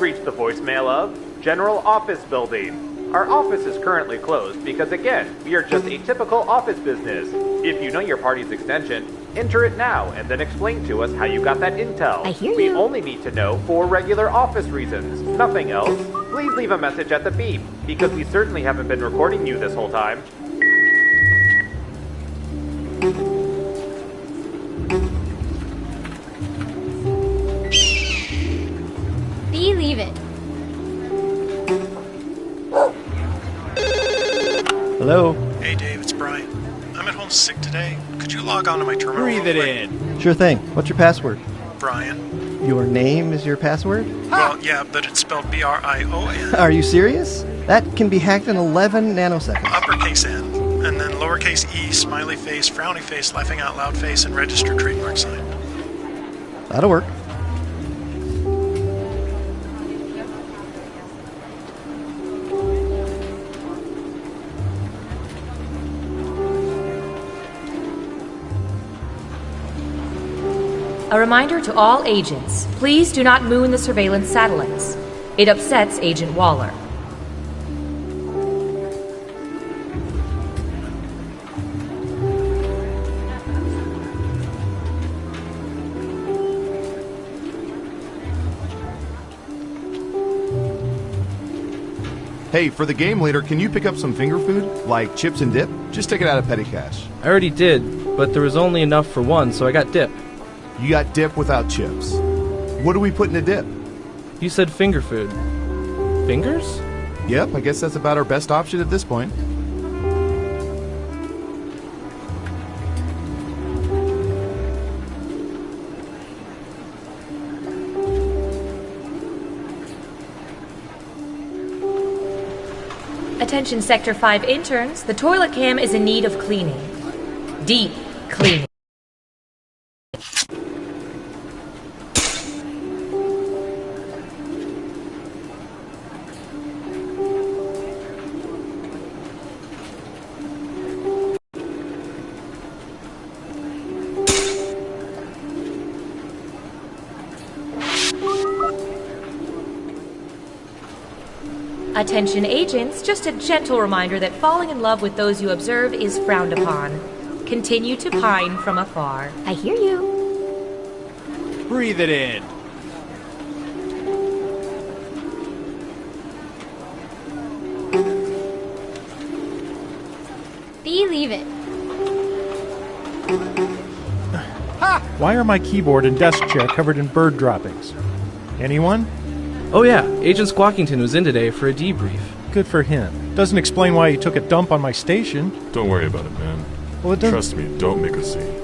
reached the voicemail of General Office Building. Our office is currently closed because, again, we are just a typical office business. If you know your party's extension, enter it now and then explain to us how you got that intel. I hear you. We only need to know for regular office reasons, nothing else. Please leave a message at the beep, because we certainly haven't been recording you this whole time. Believe it. Hello? Hey Dave, it's Brian. I'm at home sick today. Could you log on to my terminal? Breathe it in. Sure thing. What's your password? Brian. Your name is your password? Well, yeah, but it's spelled B-R-I-O-N. Are you serious? That can be hacked in 11 nanoseconds. Uppercase N, and then lowercase e, smiley face, frowny face, laughing out loud face, and registered trademark sign. That'll work. A reminder to all agents, please do not moon the surveillance satellites. It upsets Agent Waller. Hey, for the game later, can you pick up some finger food? Like chips and dip? Just take it out of petty cash. I already did, but there was only enough for one, so I got dip. You got dip without chips. What do we put in a dip? You said finger food. Fingers? Yep, I guess that's about our best option at this point. Attention Sector 5 interns, the toilet cam is in need of cleaning. Deep cleaning. Attention agents, just a gentle reminder that falling in love with those you observe is frowned upon. Continue to pine from afar. I hear you. Breathe it in. Believe it. Why are my keyboard and desk chair covered in bird droppings? Anyone? Oh yeah, Agent Squawkington was in today for a debrief. Good for him. Doesn't explain why he took a dump on my station. Don't worry about it, man. Well, it doesn't. Trust me, don't make a scene.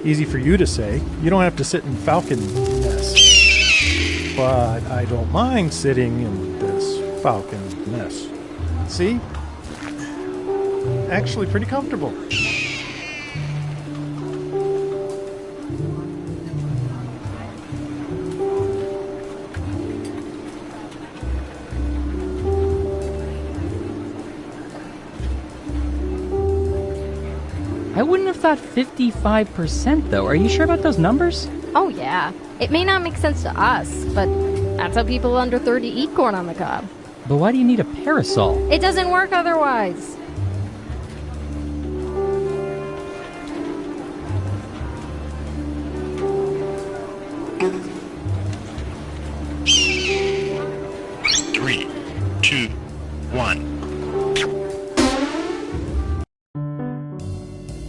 Easy for you to say. You don't have to sit in Falcon mess. But I don't mind sitting in this Falcon mess. See? Actually pretty comfortable. I wouldn't have thought 55% though. Are you sure about those numbers? Oh, yeah. It may not make sense to us, but that's how people under 30 eat corn on the cob. But why do you need a parasol? It doesn't work otherwise. Three, two, one.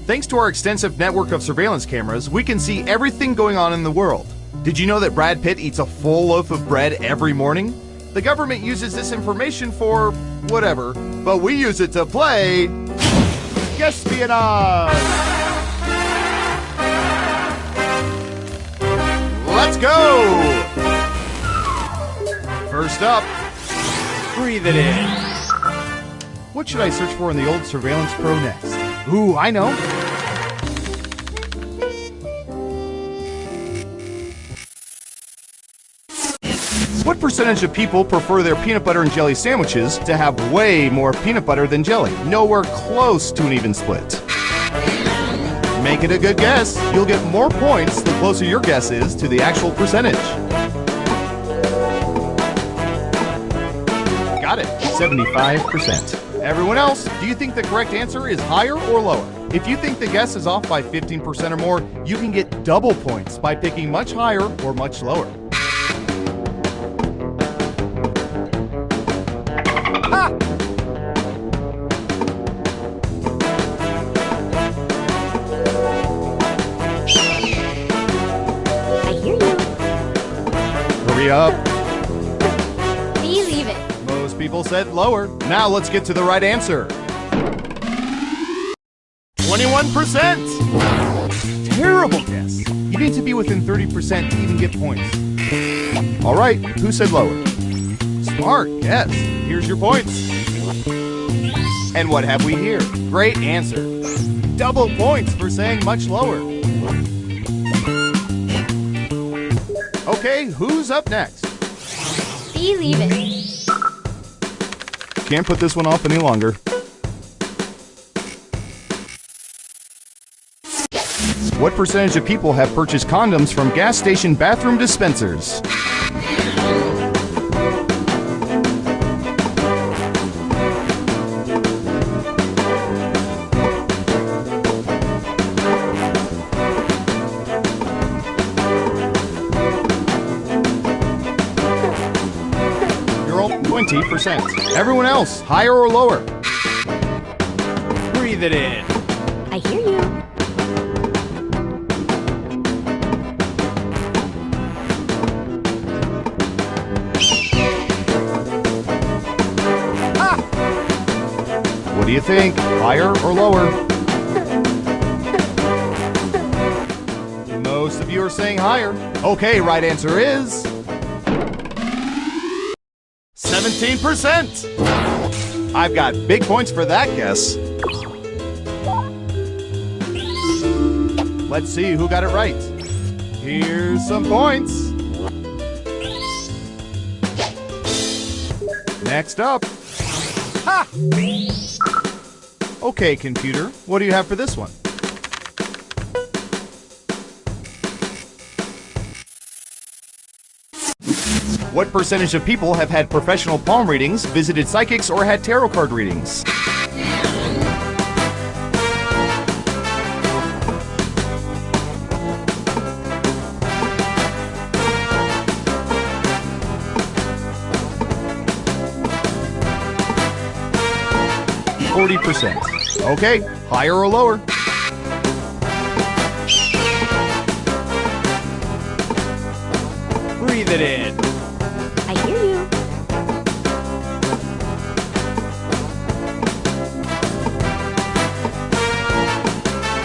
Thanks to our extensive network of surveillance cameras, we can see everything going on in the world. Did you know that Brad Pitt eats a full loaf of bread every morning? The government uses this information for whatever, but we use it to play Espionage! Let's go! First up, Breathe it in. what should I search for in the old Surveillance Pro next? Ooh, I know. What percentage of people prefer their peanut butter and jelly sandwiches to have way more peanut butter than jelly? Nowhere close to an even split. Make it a good guess. You'll get more points the closer your guess is to the actual percentage. got it. 75%. Everyone else, do you think the correct answer is higher or lower? If you think the guess is off by 15% or more, you can get double points by picking much higher or much lower. Ha! I hear you. Hurry up. Believe it. Most people said lower. Now let's get to the right answer. 21%! Terrible guess. You need to be within 30% to even get points. All right, who said lower? Smart, yes. Here's your points. And what have we here? Great answer. Double points for saying much lower. Okay, who's up next? Believe it. Can't put this one off any longer. What percentage of people have purchased condoms from gas station bathroom dispensers? You're all 20%. Everyone else, higher or lower? Breathe it in. I hear you. What do you think? Higher or lower? Most of you are saying higher. Okay, right answer is 17%. I've got big points for that guess. Let's see who got it right. Here's some points. Next up. Ha! Okay, computer, what do you have for this one? What percentage of people have had professional palm readings, visited psychics, or had tarot card readings? %. Okay, higher or lower? Breathe it in. I hear you.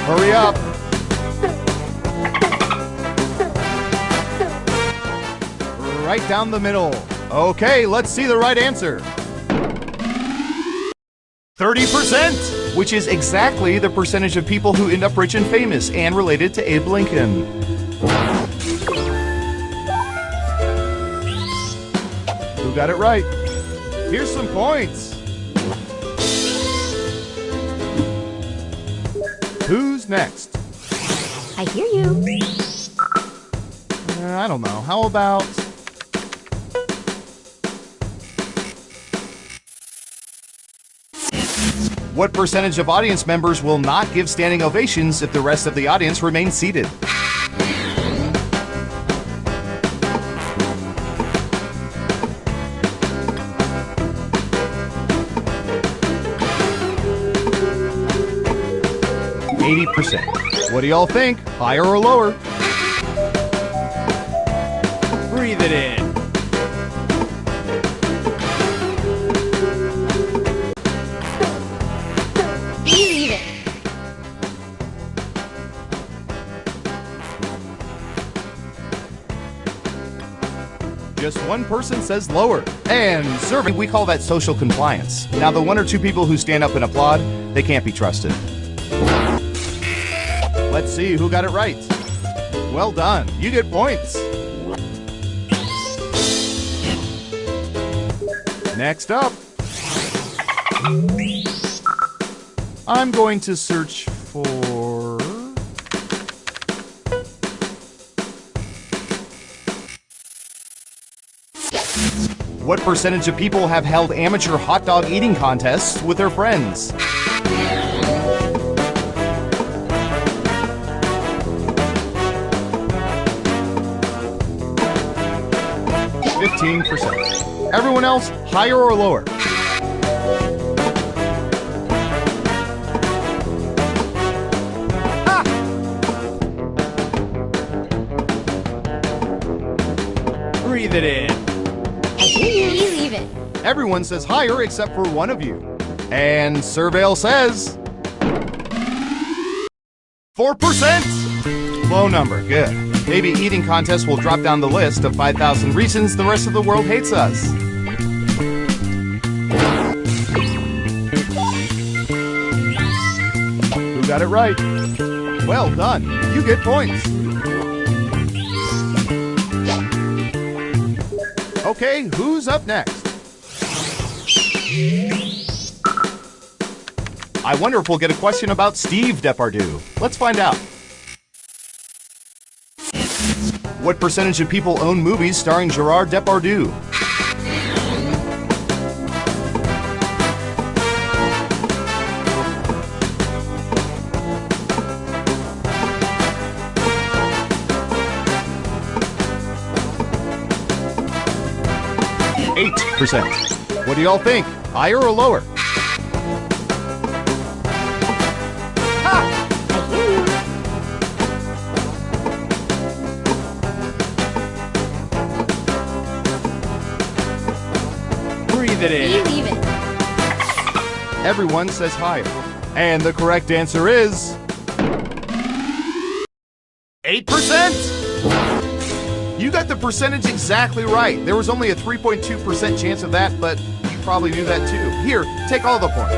Hurry up. Right down the middle. Okay, let's see the right answer. 30%, which is exactly the percentage of people who end up rich and famous and related to Abe Lincoln. Who got it right? Here's some points. Who's next? I hear you. I don't know. How about... What percentage of audience members will not give standing ovations if the rest of the audience remains seated? %. What do y'all think? Higher or lower? Breathe it in. Believe it. Just one person says lower. And serving, we call that social compliance. Now, the one or two people who stand up and applaud, they can't be trusted. Let's see who got it right. Well done. You get points. Next up. I'm going to search for... What percentage of people have held amateur hot dog eating contests with their friends? 15%. Everyone else, higher or lower? Ha! Breathe it in. You leave it. Everyone says higher except for one of you. And Surveil says 4%. Low number, good. Maybe eating contests will drop down the list of 5,000 reasons the rest of the world hates us. Who got it right? Well done. You get points. Okay, who's up next? I wonder if we'll get a question about Steve Depardieu. Let's find out. What percentage of people own movies starring Gerard Depardieu? %. What do y'all think? Higher or lower? Breathe it in. You leave it. Everyone says higher. And the correct answer is 8%. You got the percentage exactly right. There was only a 3.2% chance of that, but you probably knew that too. Here, take all the points.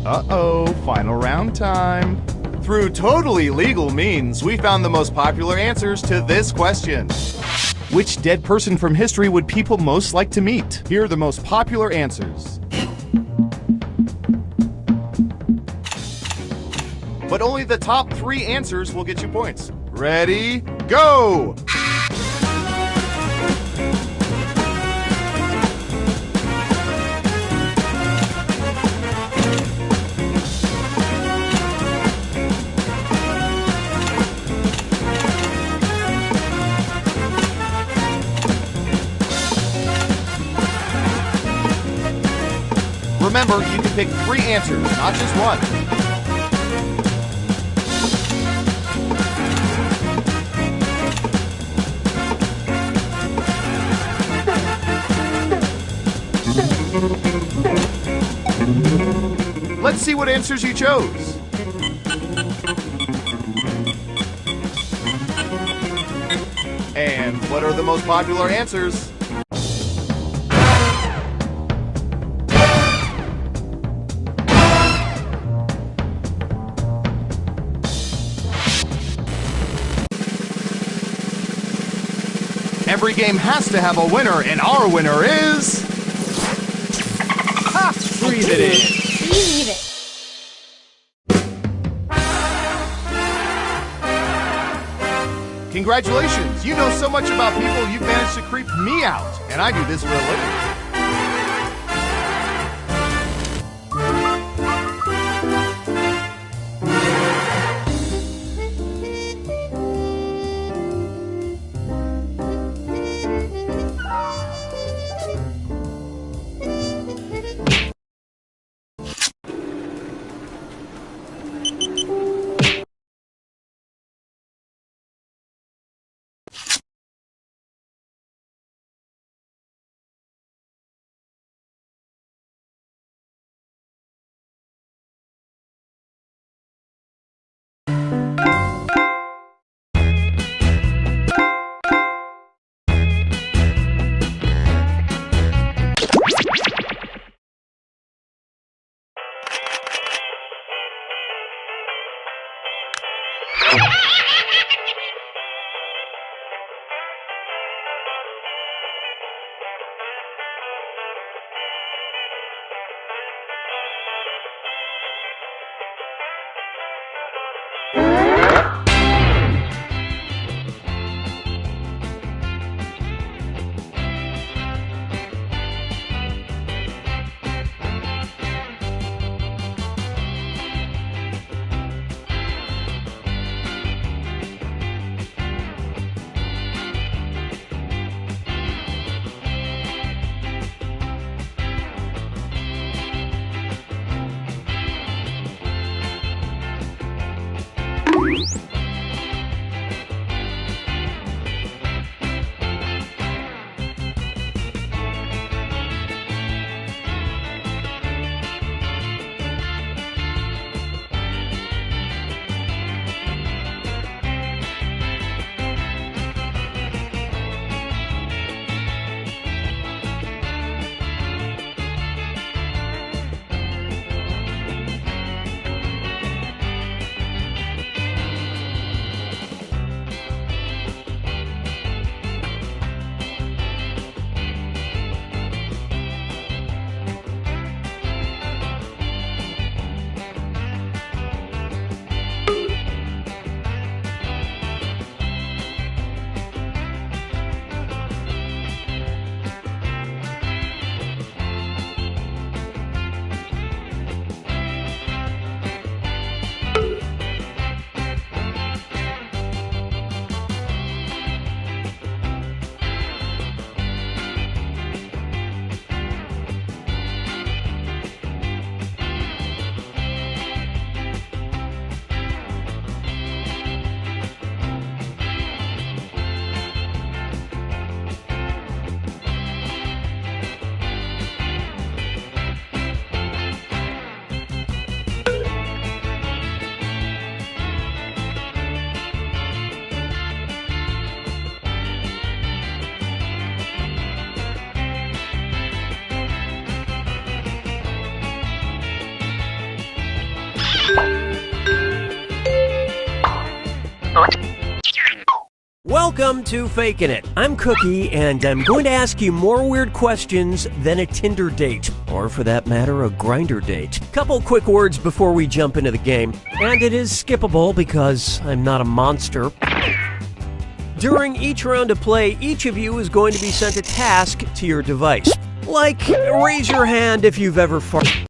Uh-oh, final round time. Through totally legal means, we found the most popular answers to this question. Which dead person from history would people most like to meet? Here are the most popular answers. But only the top 3 answers will get you points. Ready, go! Remember, you can pick 3 answers, not just one. Let's see what answers you chose. And what are the most popular answers? Every game has to have a winner, and our winner is... Ha! Breathe it in. You leave it. Congratulations! You know so much about people, you've managed to creep me out. And I do this for a living. Welcome to Fakin' It. I'm Cookie, and I'm going to ask you more weird questions than a Tinder date, or for that matter, a Grindr date. Couple quick words before we jump into the game, and it is skippable because I'm not a monster. During each round of play, each of you is going to be sent a task to your device. Like, raise your hand if you've ever farted.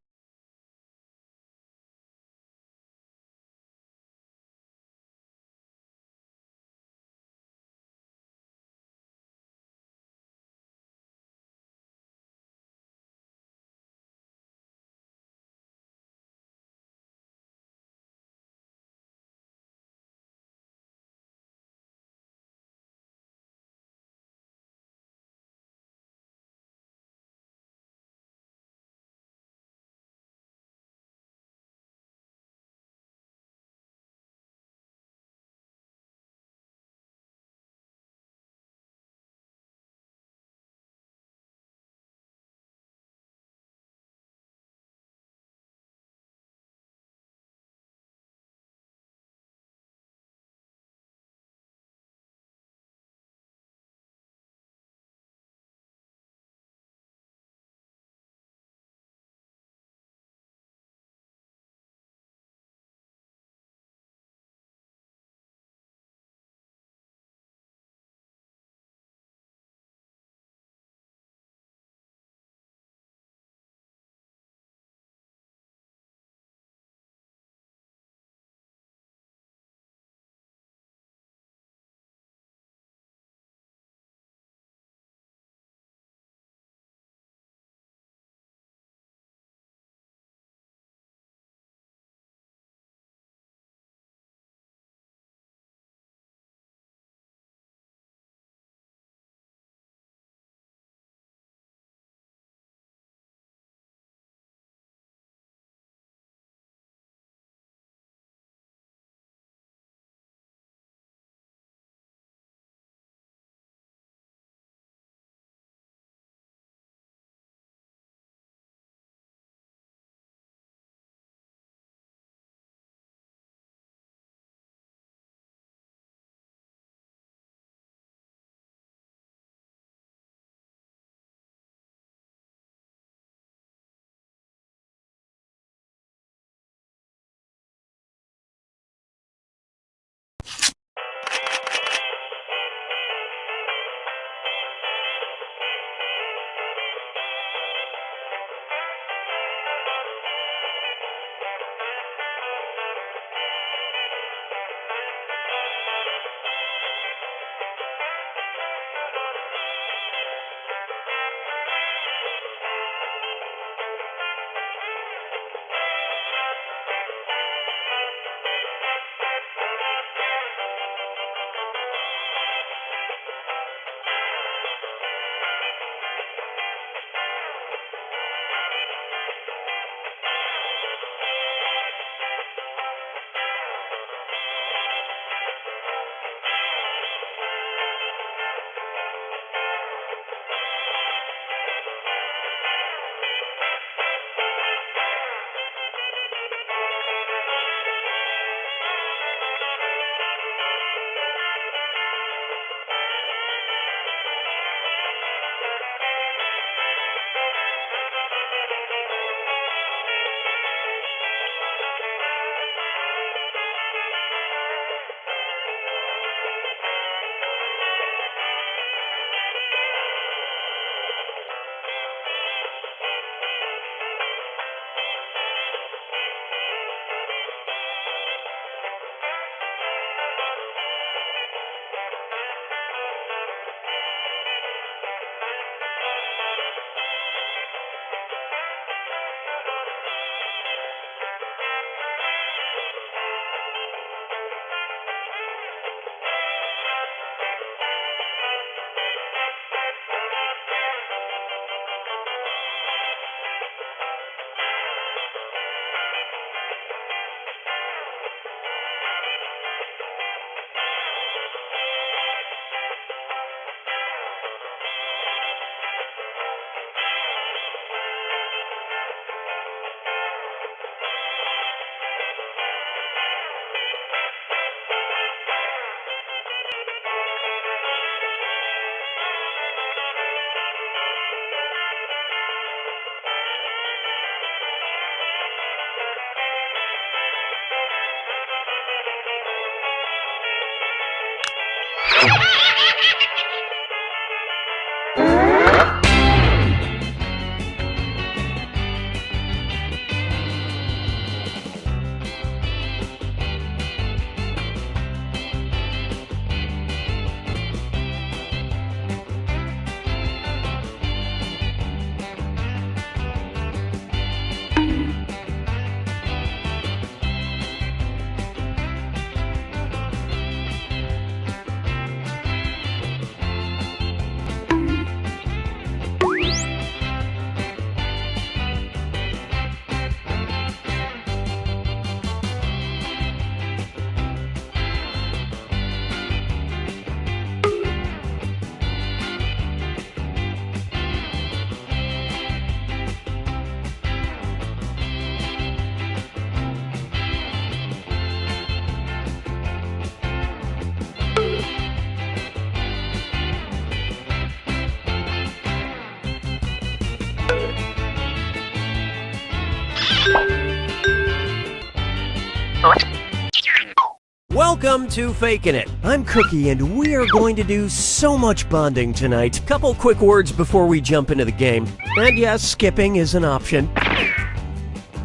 Welcome to Faking It. I'm Cookie, and we are going to do so much bonding tonight. Couple quick words before we jump into the game. And yes, skipping is an option.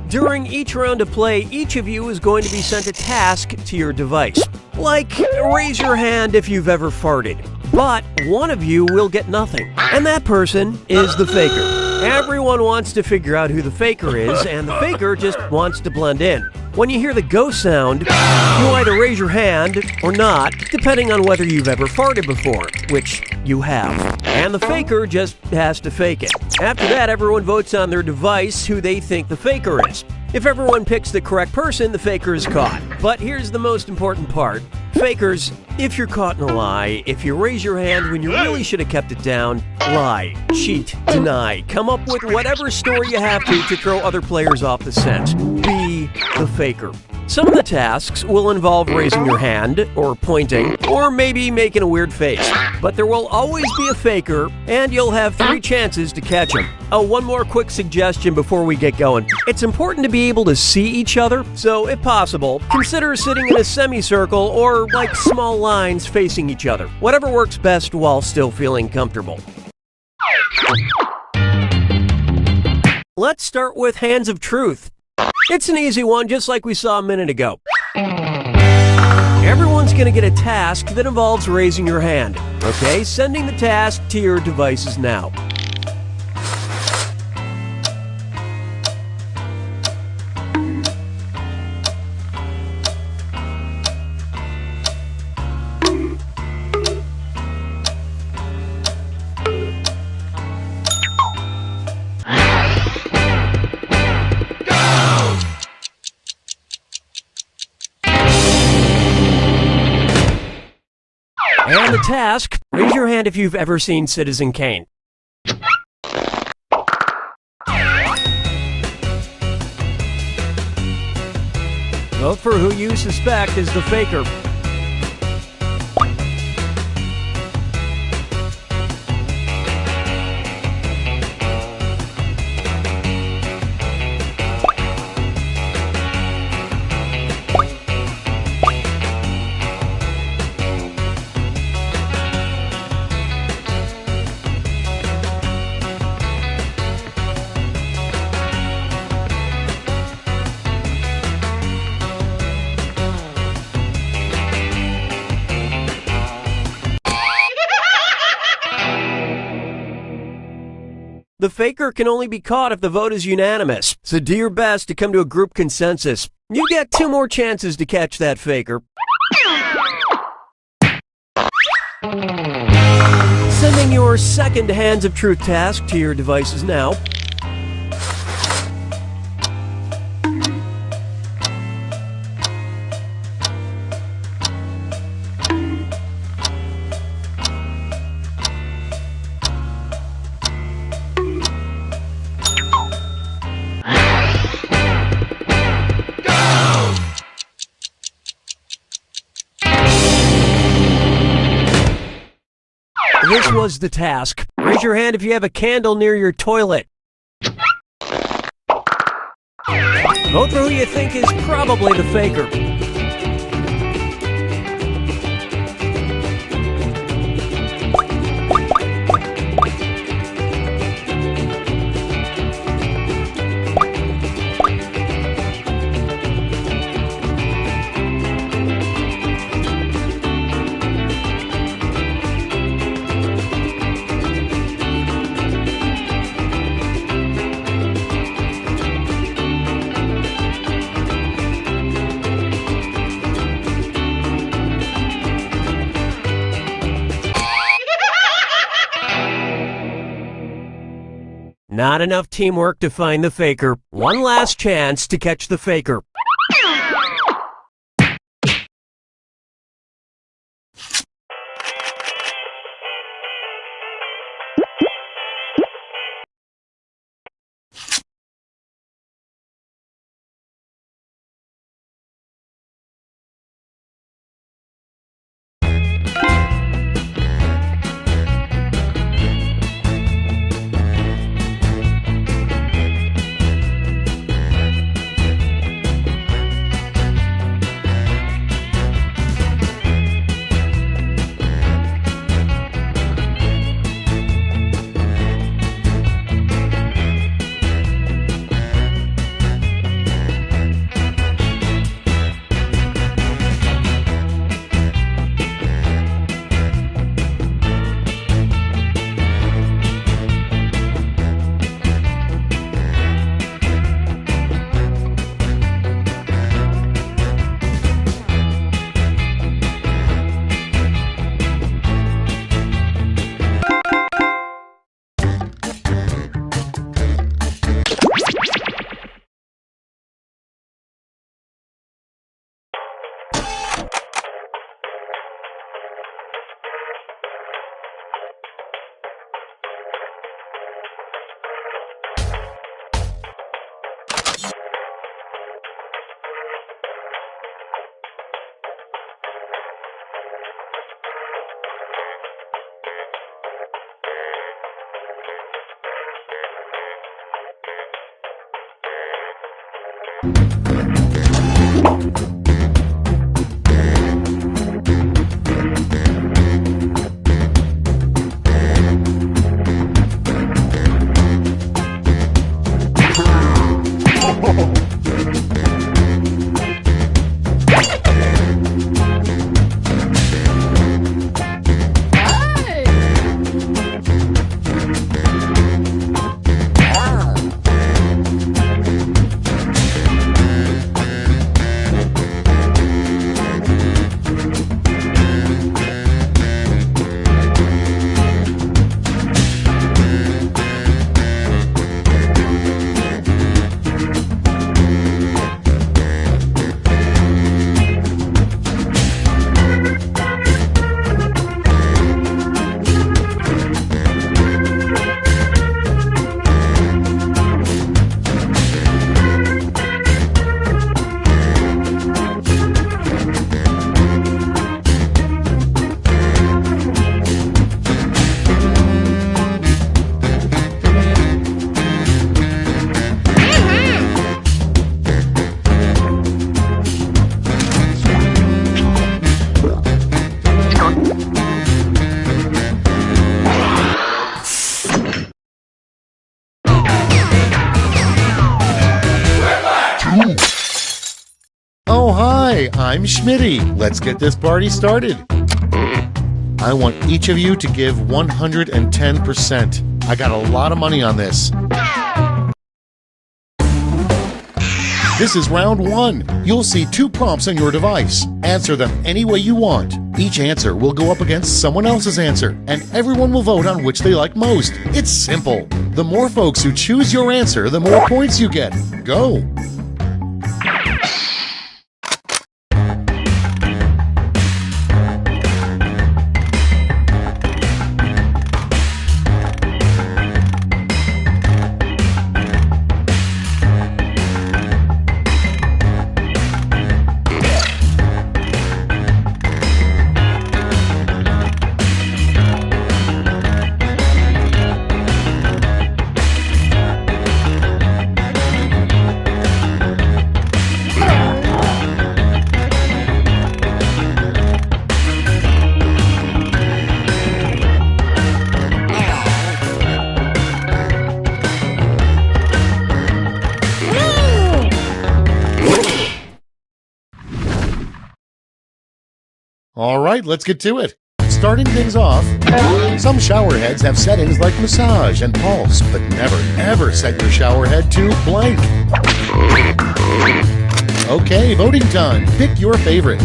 During each round of play, each of you is going to be sent a task to your device. Like, raise your hand if you've ever farted. But one of you will get nothing. And that person is the faker. Everyone wants to figure out who the faker is, and the faker just wants to blend in. When you hear the go sound, you either raise your hand or not, depending on whether you've ever farted before, which you have. And the faker just has to fake it. After that, everyone votes on their device who they think the faker is. If everyone picks the correct person, the faker is caught. But here's the most important part. Fakers, if you're caught in a lie, if you raise your hand when you really should have kept it down, lie, cheat, deny, come up with whatever story you have to throw other players off the scent. Be the faker. Some of the tasks will involve raising your hand, or pointing, or maybe making a weird face. But there will always be a faker, and you'll have 3 chances to catch him. Oh, one more quick suggestion before we get going. It's important to be able to see each other, so if possible, consider sitting in a semicircle or like small lines facing each other. Whatever works best while still feeling comfortable. Let's start with Hands of Truth. It's an easy one, just like we saw a minute ago. Everyone's going to get a task that involves raising your hand. Okay, sending the task to your devices now. And the task, raise your hand if you've ever seen Citizen Kane. Vote for who you suspect is the faker. The faker can only be caught if the vote is unanimous, so do your best to come to a group consensus. You get 2 more chances to catch that faker. Sending your second Hands of Truth task to your devices now. This was the task. Raise your hand if you have a candle near your toilet. Vote for who you think is probably the faker. Not enough teamwork to find the faker. One last chance to catch the faker. Oh, hi, I'm Schmitty. Let's get this party started. I want each of you to give 110%. I got a lot of money on this. This is round 1. You'll see 2 prompts on your device. Answer them any way you want. Each answer will go up against someone else's answer, and everyone will vote on which they like most. It's simple. The more folks who choose your answer, the more points you get. Go! Alright, let's get to it. Starting things off, some shower heads have settings like massage and pulse, but never ever set your shower head to blank. Okay, voting time. Pick your favorite.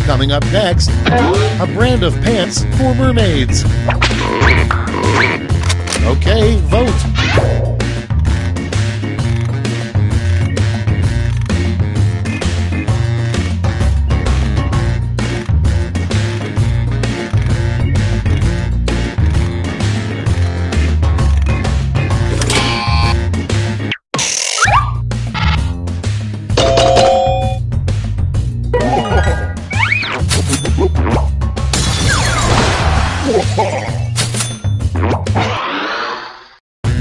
Coming up next, a brand of pants for mermaids. Okay, vote.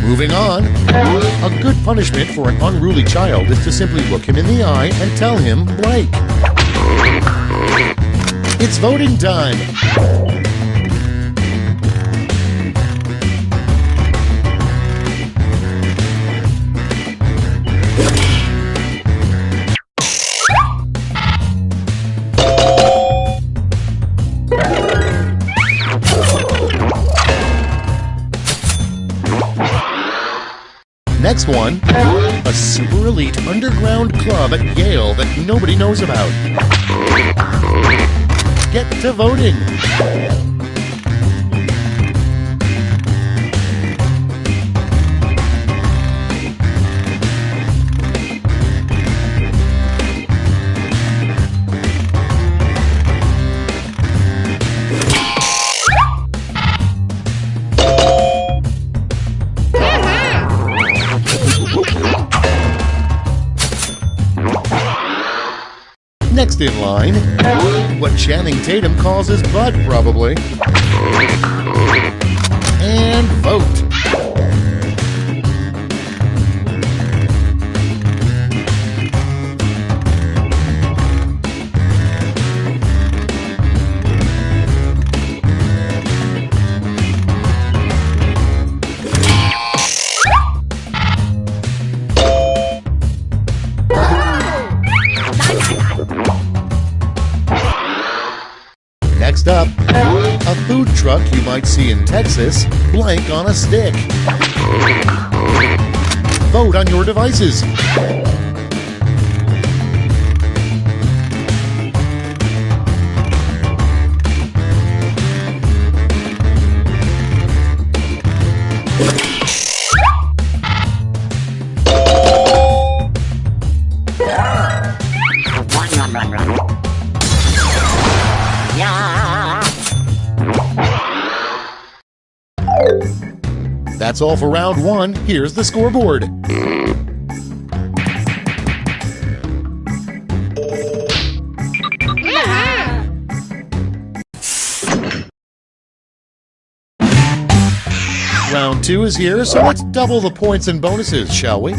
Moving on, a good punishment for an unruly child is to simply look him in the eye and tell him blank. It's voting time. Next one, a super elite underground club at Yale that nobody knows about. Get to voting. Next in line, what Channing Tatum calls his butt, probably. And vote. Next up, a food truck you might see in Texas, blank on a stick. Vote on your devices. That's all for round one. Here's the scoreboard. 2 is here, so let's double the points and bonuses, shall we?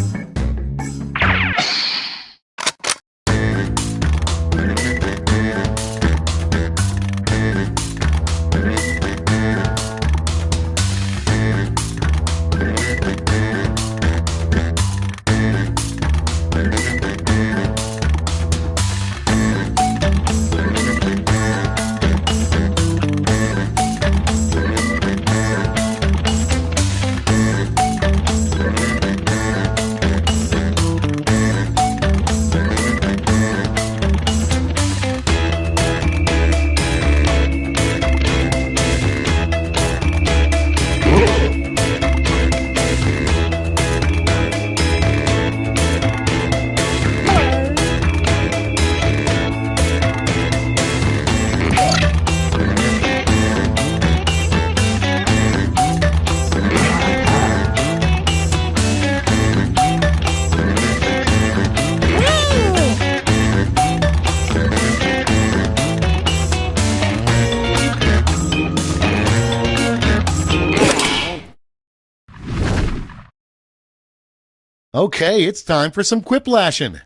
Okay, it's time for some quiplashing.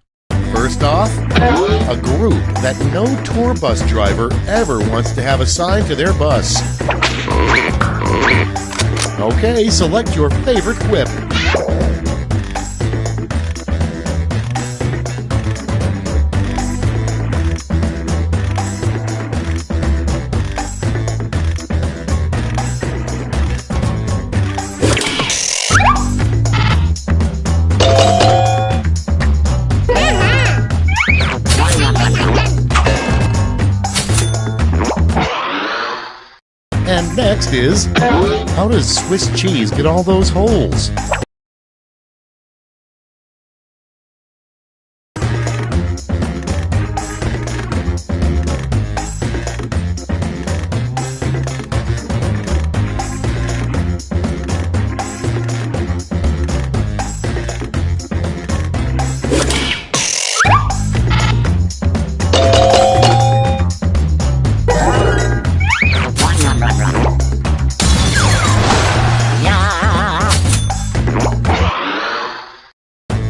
First off, a group that no tour bus driver ever wants to have assigned to their bus. Okay, select your favorite quip. And next is, how does Swiss cheese get all those holes?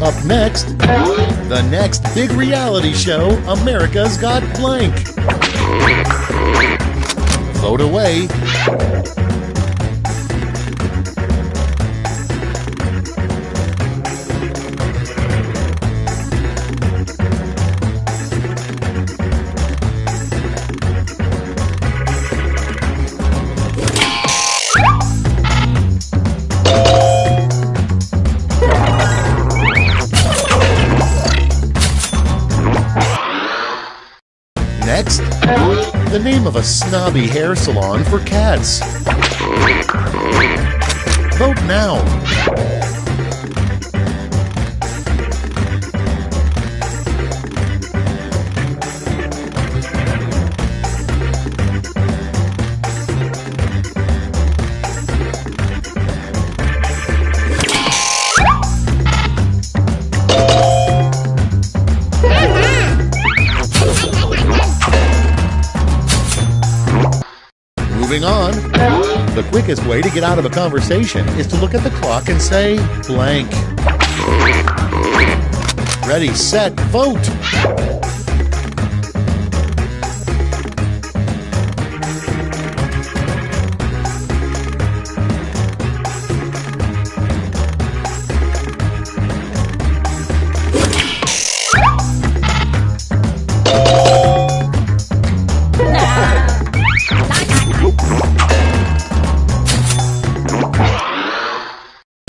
Up next, the next big reality show, America's Got Blank. Vote away. Next, the name of a snobby hair salon for cats. Vote now. Moving on, the quickest way to get out of a conversation is to look at the clock and say blank. Ready, set, vote!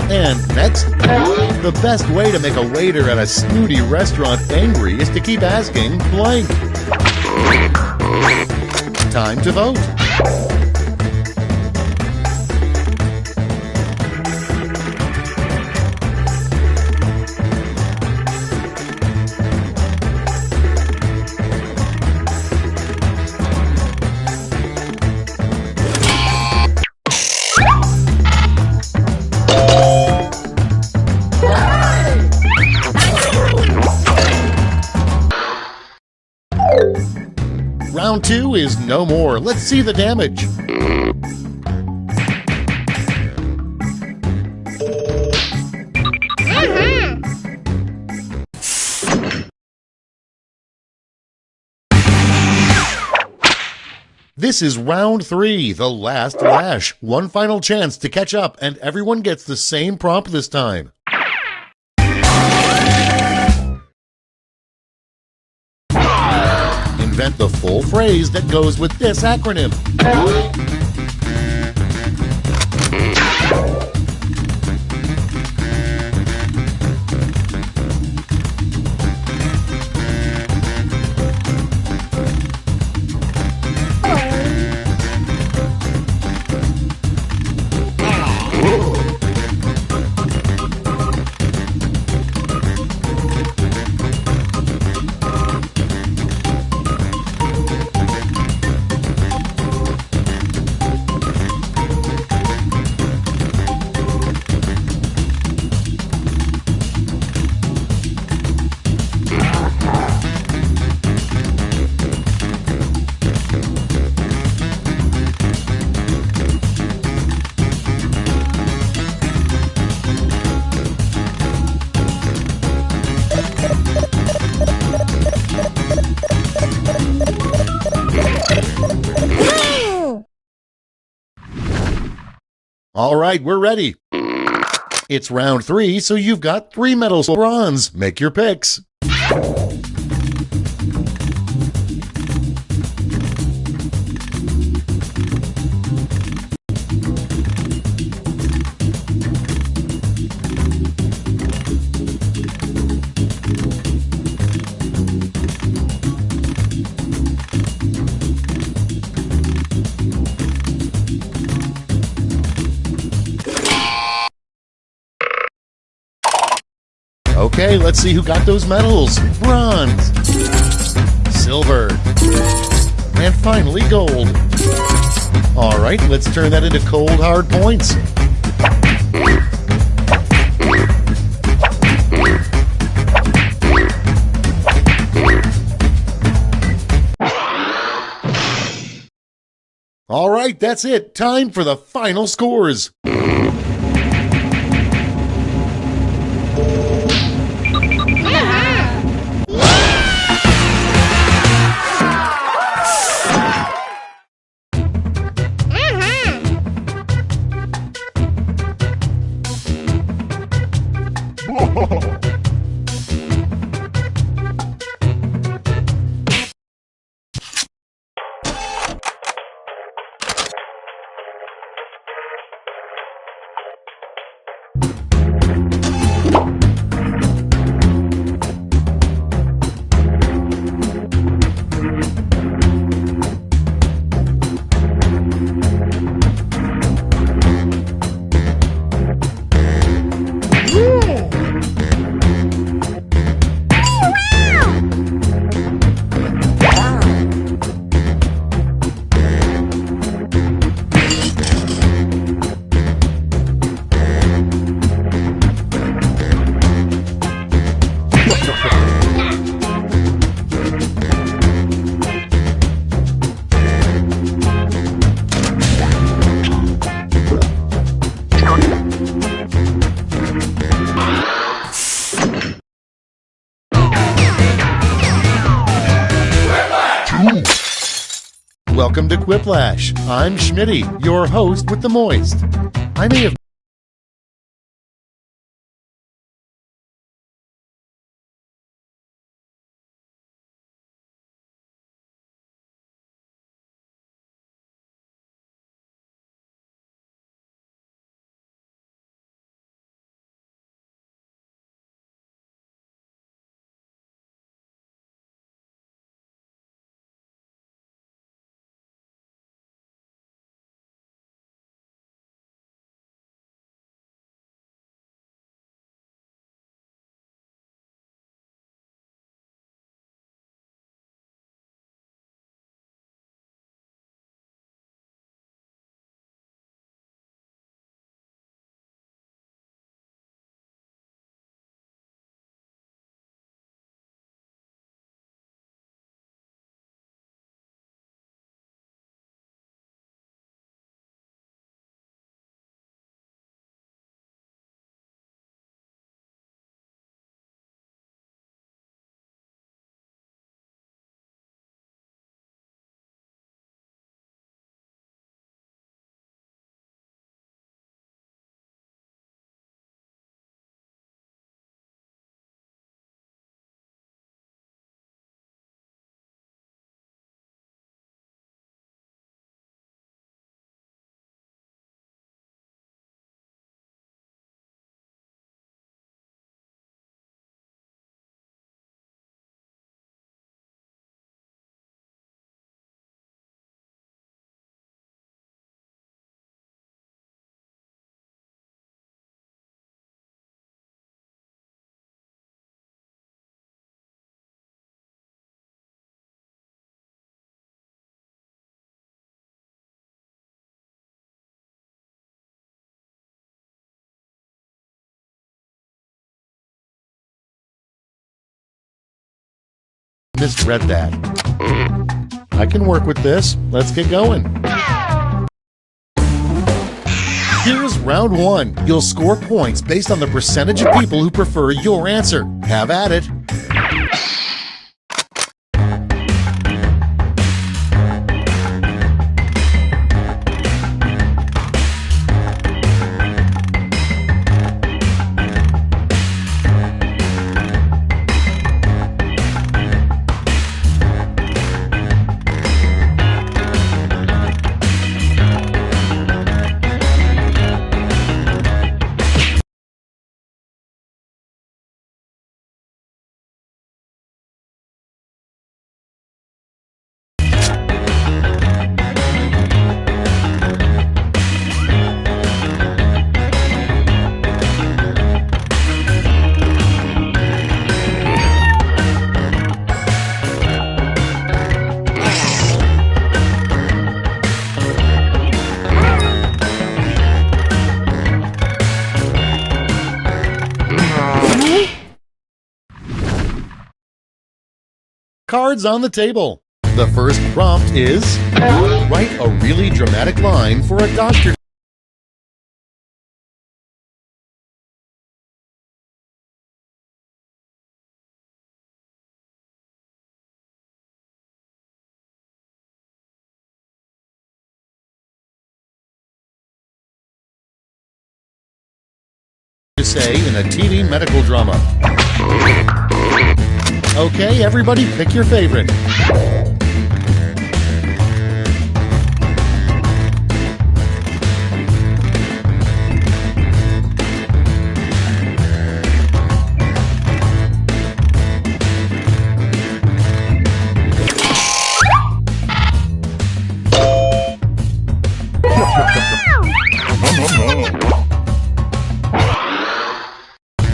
And next, the best way to make a waiter at a snooty restaurant angry is to keep asking blank. Time to vote. Round 2 is no more. Let's see the damage. This is round 3, the last lash. One final chance to catch up, and everyone gets the same prompt this time. Invent the full phrase that goes with this acronym. All right, we're ready. It's round 3, so you've got 3 medals for bronze. Make your picks. Okay, let's see who got those medals. Bronze, silver, and finally gold. All right, let's turn that into cold, hard points. All right, that's it. Time for the final scores. Welcome to Quiplash. I'm Schmitty, your host with the moist. I may have Misread that. I can work with this. Let's get going. Here's round one. You'll score points based on the percentage of people who prefer your answer. Have at it. Cards on the table. The first prompt is, write a really dramatic line for a doctor. To say in a TV medical drama. Okay, everybody pick your favorite.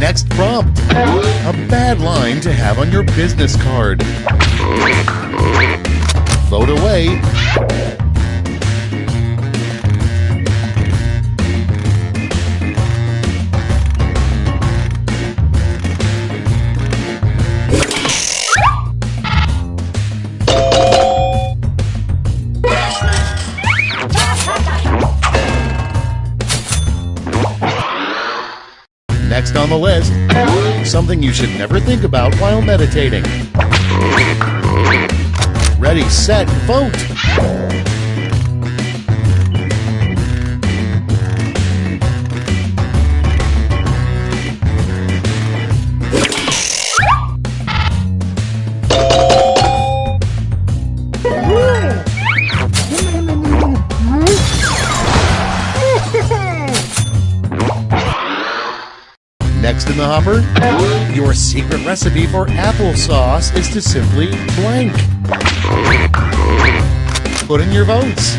Next prompt. A bad line to have on your business card. Vote away. Next on the list, something you should never think about while meditating. Ready, set, vote! Next in the hopper, your secret recipe for applesauce is to simply blank. Put in your votes.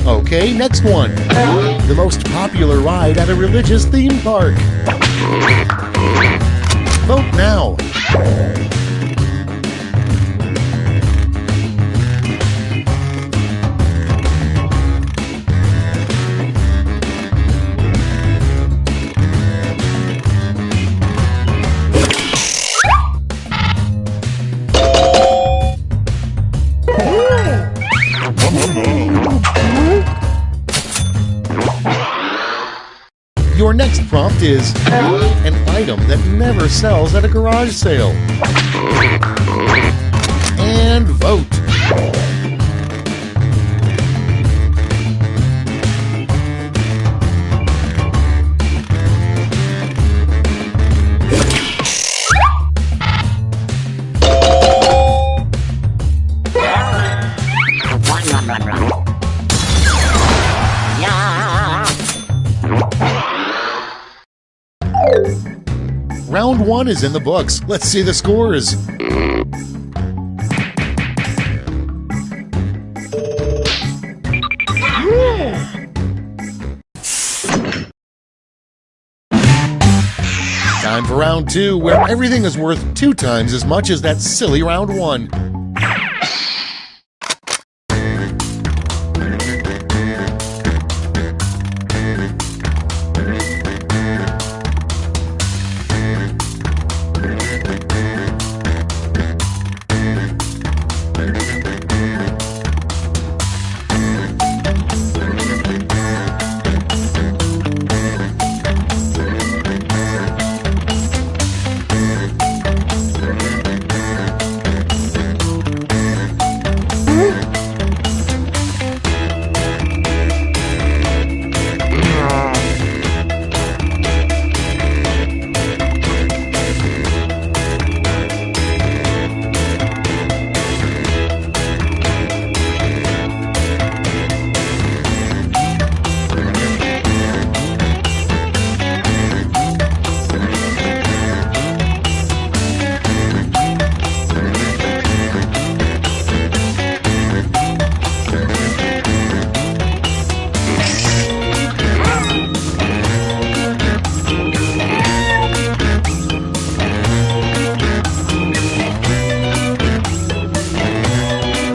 Okay, next one. The most popular ride at a religious theme park. Vote now. Your next prompt is an item that never sells at a garage sale. And vote. Round one is in the books. Let's see the scores. Time for round 2, where everything is worth 2 times as much as that silly round 1.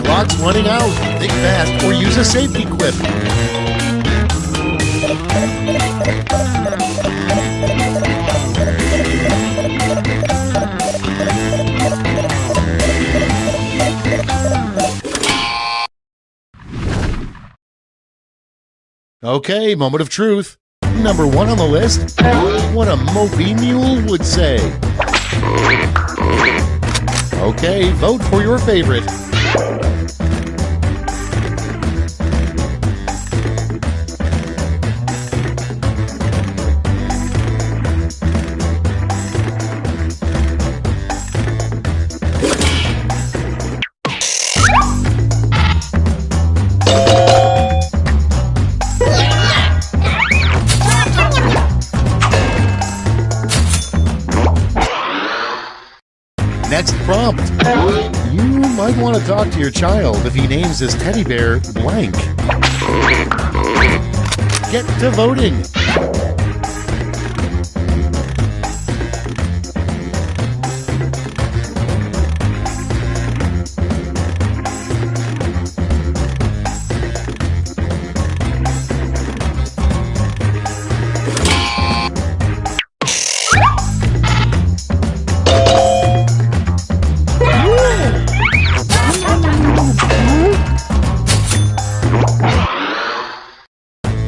Clock's running out. Think fast or use a safety quip. Okay, moment of truth. Number 1 on the list. What a mopey mule would say. Okay, vote for your favorite. Next prompt. You might want to talk to your child if he names his teddy bear blank. Get to voting.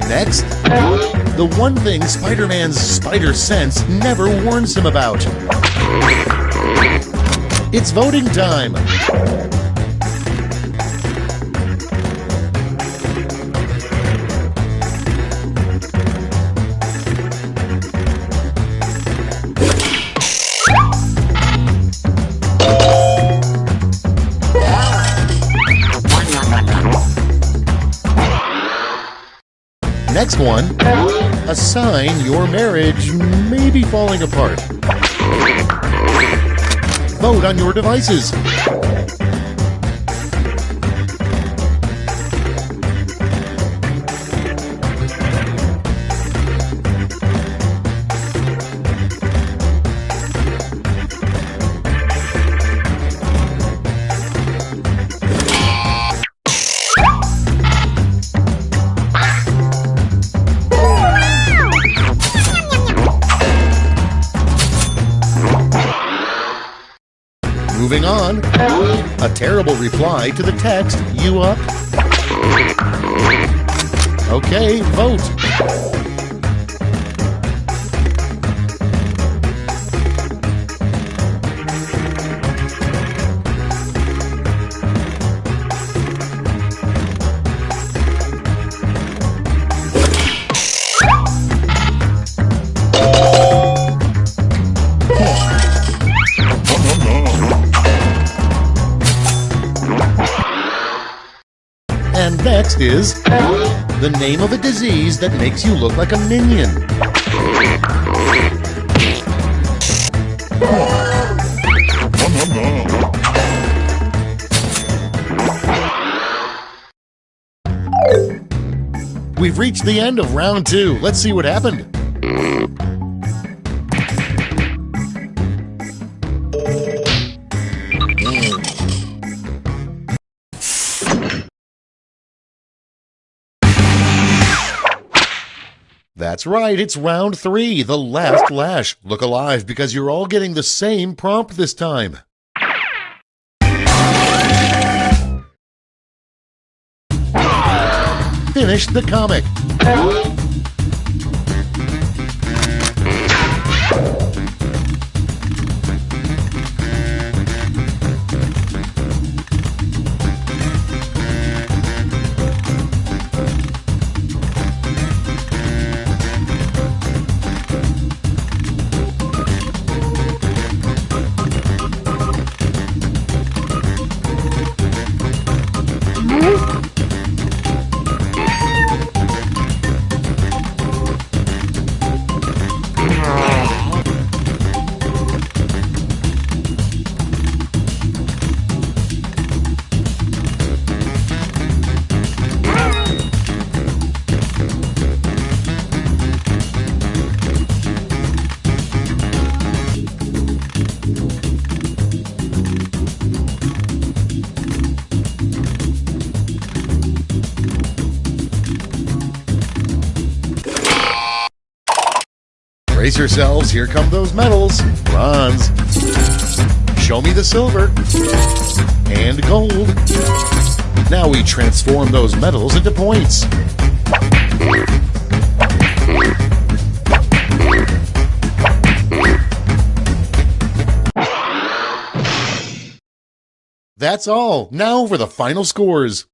Next, the one thing Spider-Man's spider sense never warns him about. It's voting time. Next one, a sign your marriage may be falling apart. Vote on your devices. Moving on, a terrible reply to the text, "You up?" Okay, vote. And next is the name of a disease that makes you look like a minion. We've reached the end of round 2. Let's see what happened. That's right, it's round 3, the last lash. Look alive because you're all getting the same prompt this time. Finish the comic. Brace yourselves, here come those medals. Bronze. Show me the silver. And gold. Now we transform those medals into points. That's all. Now for the final scores.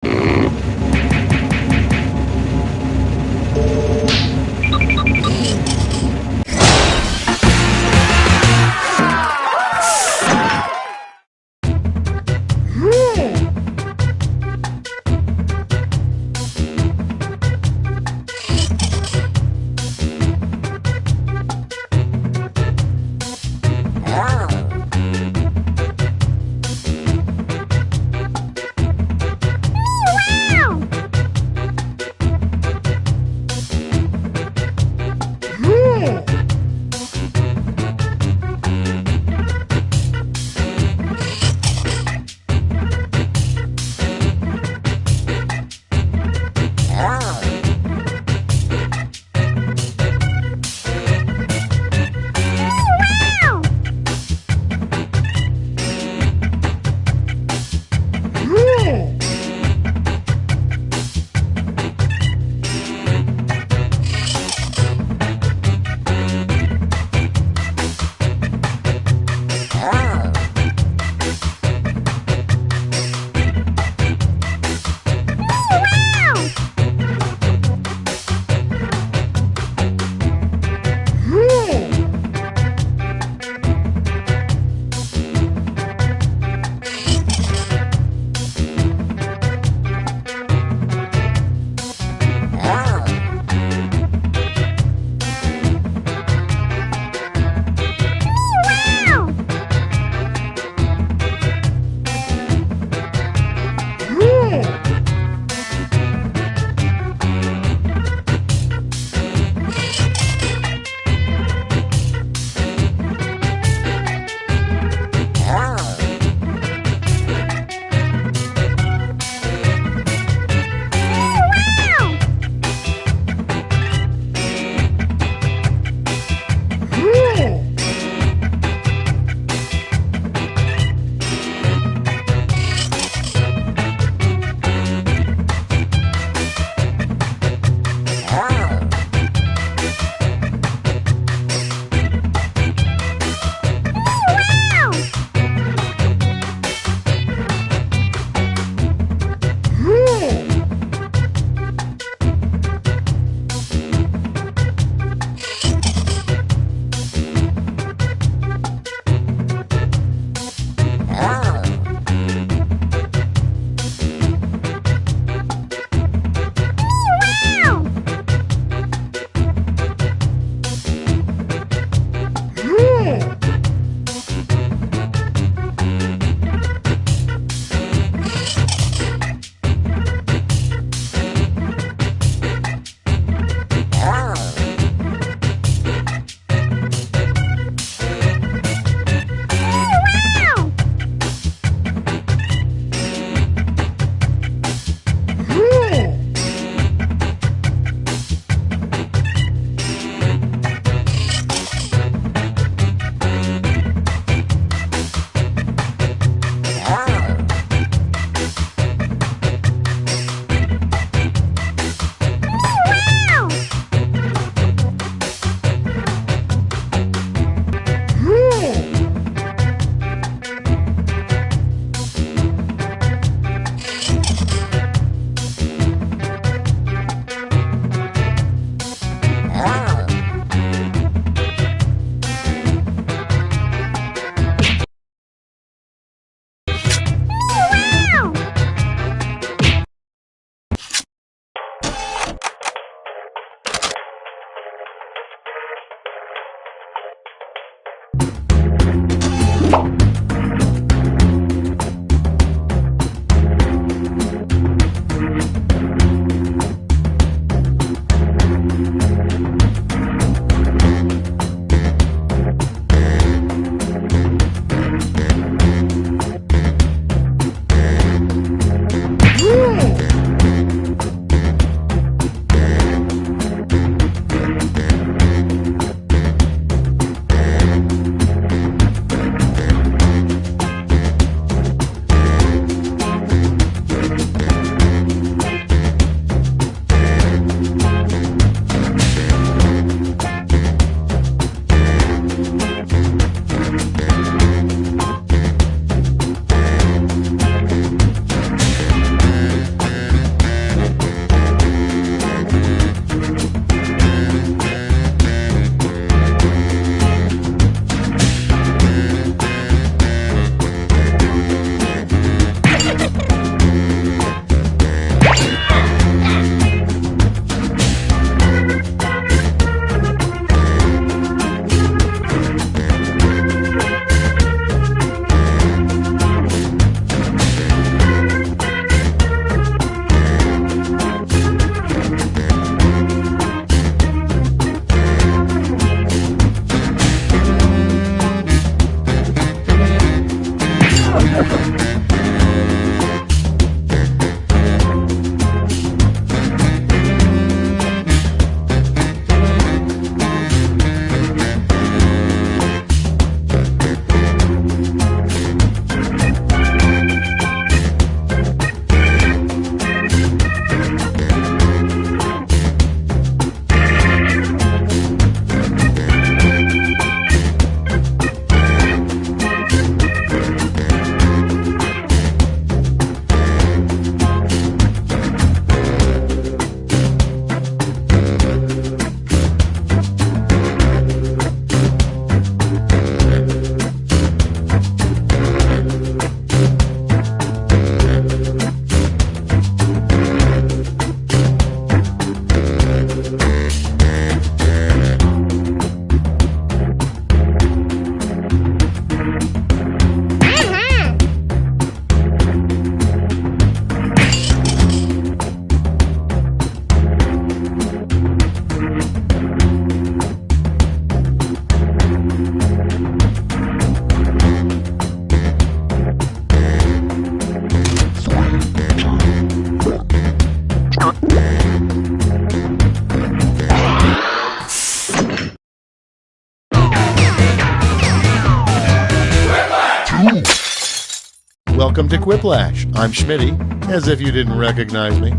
Welcome to Quiplash. I'm Schmitty, as if you didn't recognize me.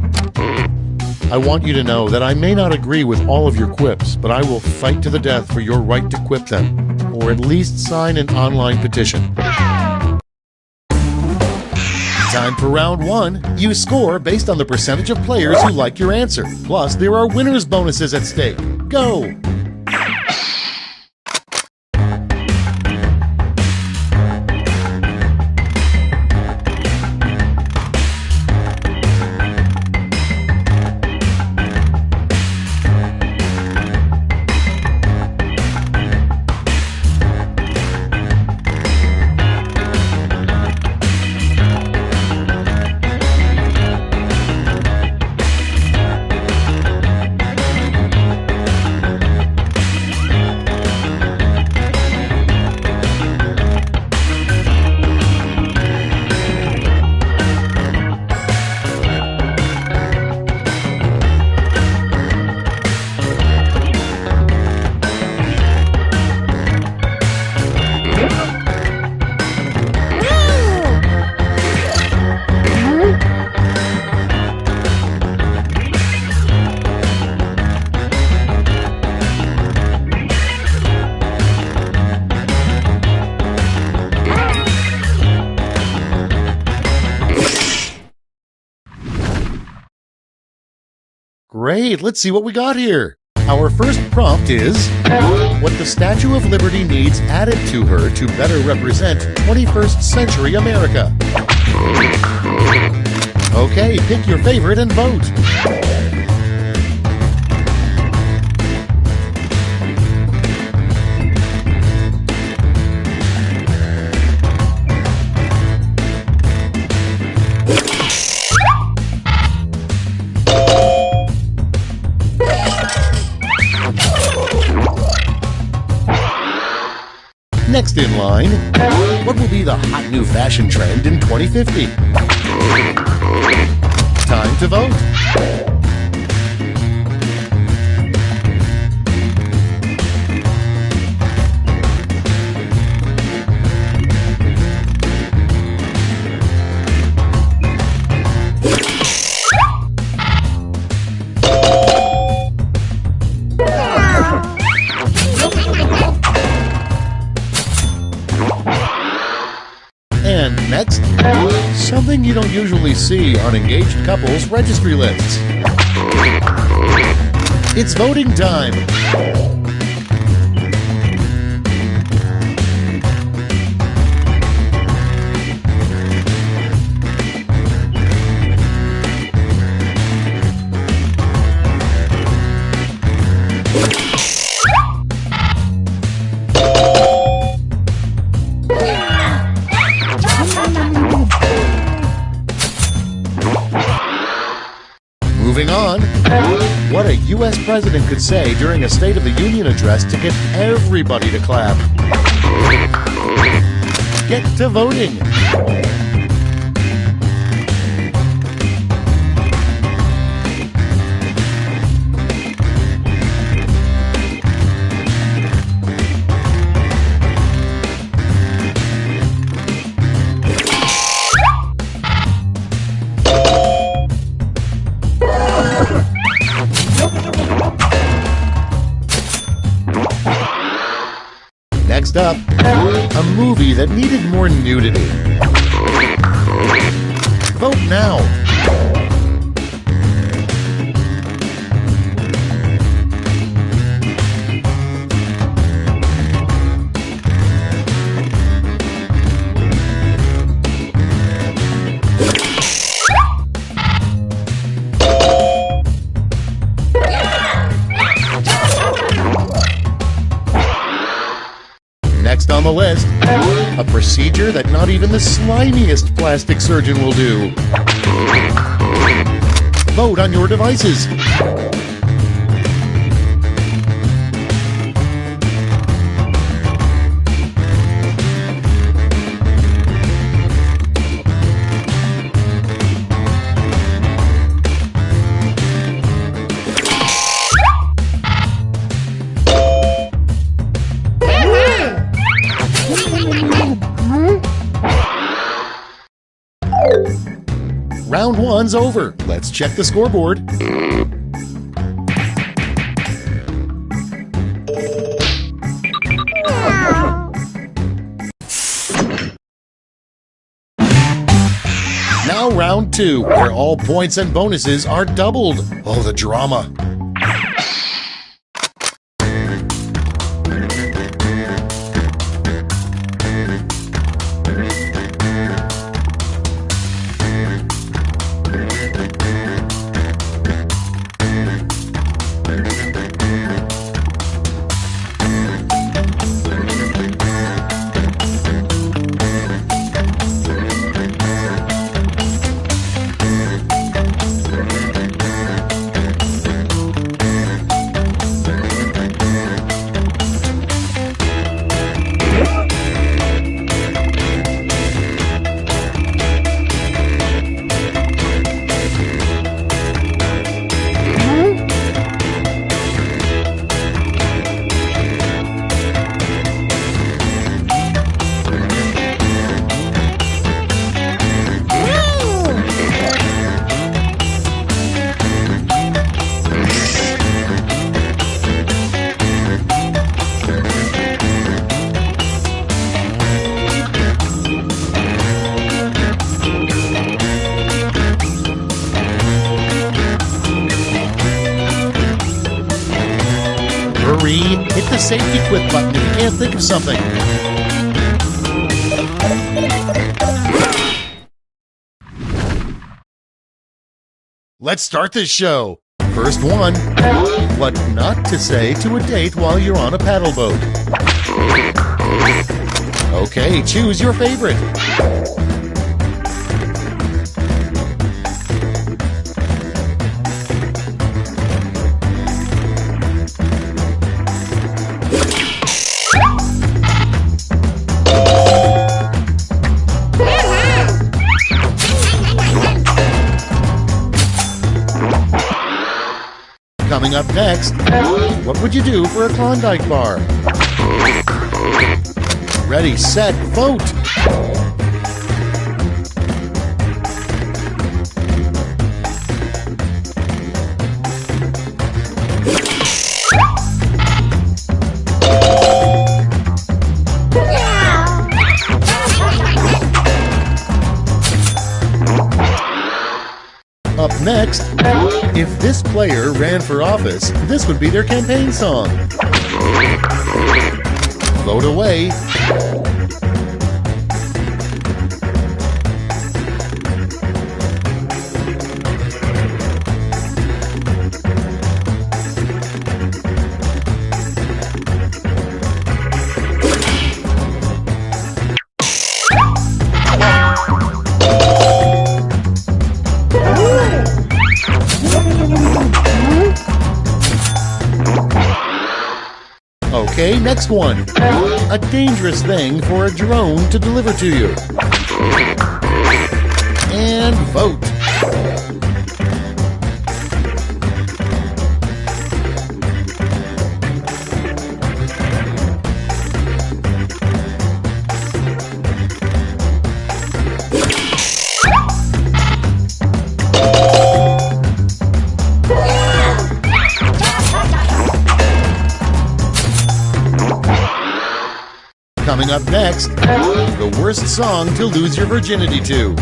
I want you to know that I may not agree with all of your quips, but I will fight to the death for your right to quip them, or at least sign an online petition. Time for round one. You score based on the percentage of players who like your answer. Plus, there are winners' bonuses at stake. Go! Great, let's see what we got here. Our first prompt is, what the Statue of Liberty needs added to her to better represent 21st century America. Okay, pick your favorite and vote. Next in line, what will be the hot new fashion trend in 2050? Time to vote. And next, something you don't usually see on engaged couples' registry lists. It's voting time. Moving on, what a U.S. president could say during a State of the Union address to get everybody to clap. Get to voting. Next up, a movie that needed more nudity. Vote now. Next on the list, a procedure that not even the slimiest plastic surgeon will do. Vote on your devices. fun's over. Let's check the scoreboard. Now round 2, where all points and bonuses are doubled. Oh, the drama. Hurry, hit the safety quit button if you can't think of something. Let's start this show. First one, what not to say to a date while you're on a paddle boat. Okay, choose your favorite. Coming up next, what would you do for a Klondike bar? Ready, set, vote! Up next, if this player ran for office, this would be their campaign song. Vote away. Okay, next one. A dangerous thing for a drone to deliver to you. And vote. Coming up next, the worst song to lose your virginity to.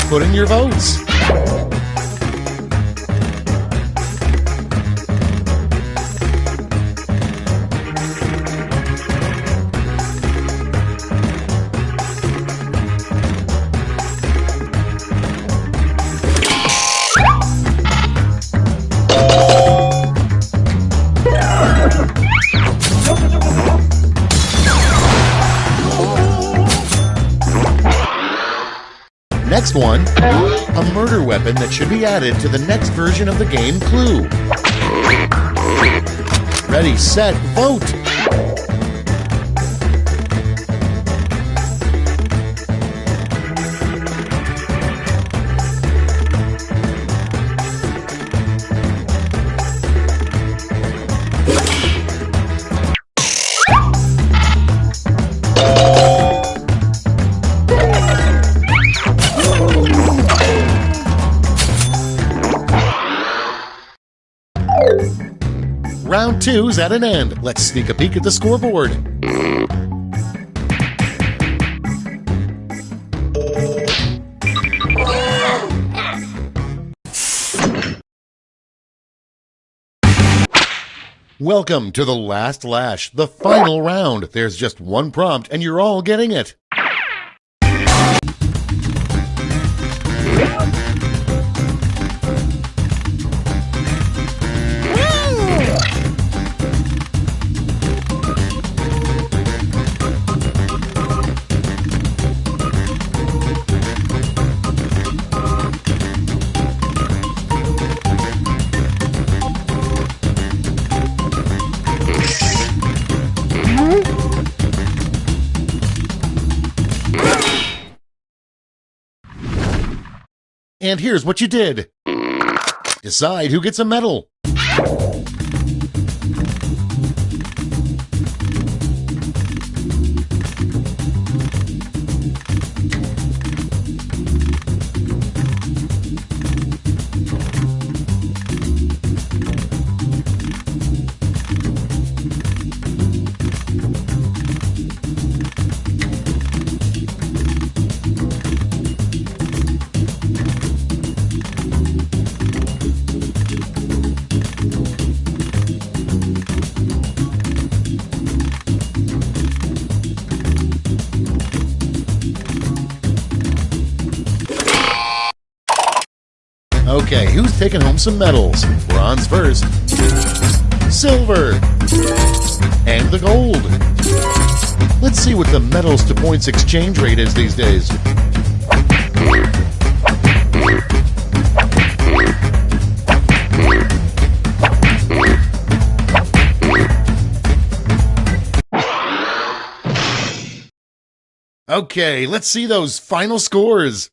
Put in your votes. Next one, a murder weapon that should be added to the next version of the game Clue. Ready, set, vote! Round 2's at an end. Let's sneak a peek at the scoreboard. Welcome to the Last Lash, the final round. There's just one prompt and you're all getting it. And here's what you did. Decide who gets a medal. Okay, who's taking home some medals? Bronze first, silver, and the gold. Let's see what the medals to points exchange rate is these days. Okay, let's see those final scores.